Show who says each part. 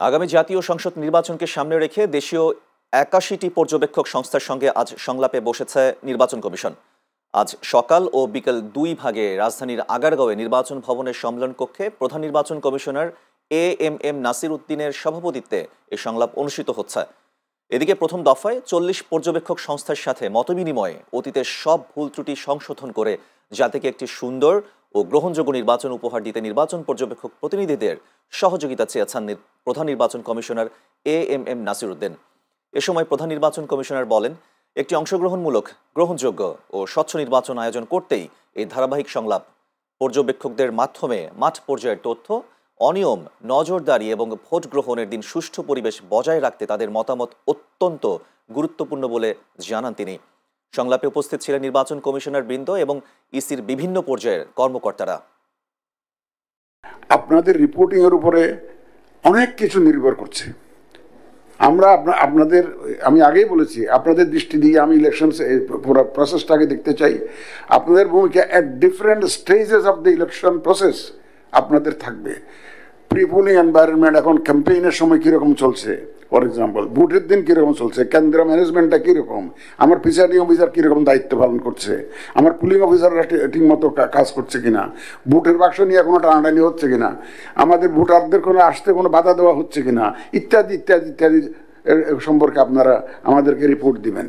Speaker 1: আগামী জাতীয় সংসদ নির্বাচনকে সামনে রেখে দেশীয় ৮১টি পর্যবেক্ষক সংস্থার সঙ্গে আজ সংলাপে বসেছে নির্বাচন কমিশন। আজ সকাল ও বিকেল দুই ভাগে রাজধানীর আগারগাঁওয়ে নির্বাচন ভবনের সম্মেলন কক্ষে প্রধান নির্বাচন কমিশনার এএমএম নাসির উদ্দিনের সভাপতিত্বে এই সংলাপ অনুষ্ঠিত হচ্ছে। এদিকে প্রথম দফায় ৪০ পর্যবেক্ষক সংস্থার সাথে মতবিনিময়ে অতীতের সব ভুল ত্রুটি সংশোধন করে জাতিকে একটি সুন্দর ও গ্রহণযোগ্য নির্বাচন উপহার দিতে নির্বাচন পর্যবেক্ষক প্রতিনিধিদের সহযোগিতা চেয়েছেন প্রধান নির্বাচন কমিশনার এএমএম নাসির উদ্দিন। এ সময় প্রধান নির্বাচন কমিশনার বলেন, একটি অংশগ্রহণমূলক, গ্রহণযোগ্য ও স্বচ্ছ নির্বাচন আয়োজন করতেই এই ধারাবাহিক সংলাপ। পর্যবেক্ষকদের মাধ্যমে মাঠ পর্যায়ের তথ্য, অনিয়ম, নজরদারি এবং ভোট গ্রহণের দিন সুষ্ঠু পরিবেশ বজায় রাখতে তাদের মতামত অত্যন্ত গুরুত্বপূর্ণ বলে জানান তিনি। সংলাপে উপস্থিত ছিলেন নির্বাচন কমিশনার বৃন্দ এবং ইসির বিভিন্ন পর্যায়ের কর্মকর্তারা।
Speaker 2: আপনাদের রিপোর্টিং এর উপরে অনেক কিছু নির্ভর করছে। আমরা আপনাদের, আমি আগেই বলেছি, আপনাদের দৃষ্টি দিয়ে আমি ইলেকশন পুরো প্রসেসটাকে দেখতে চাই। আপনাদের ভূমিকা at different stages of the election process আপনাদের থাকবে। প্রি পোলিং এনভায়রনমেন্ট, এখন ক্যাম্পেইনের সময় কীরকম চলছে, ফর এক্সাম্পল ভোটের দিন কীরকম চলছে, কেন্দ্র ম্যানেজমেন্টটা কীরকম, আমার প্রিসাইডিং অফিসার কীরকম দায়িত্ব পালন করছে, আমার পুলিং অফিসাররা ঠিক মতো কাজ করছে কিনা, ভোটের বাক্স নিয়ে কোনো টানাটানি হচ্ছে কিনা, আমাদের ভোটারদের কোনো আসতে কোনো বাধা দেওয়া হচ্ছে কিনা, ইত্যাদি ইত্যাদি ইত্যাদি সম্পর্কে আপনারা আমাদেরকে রিপোর্ট দিবেন।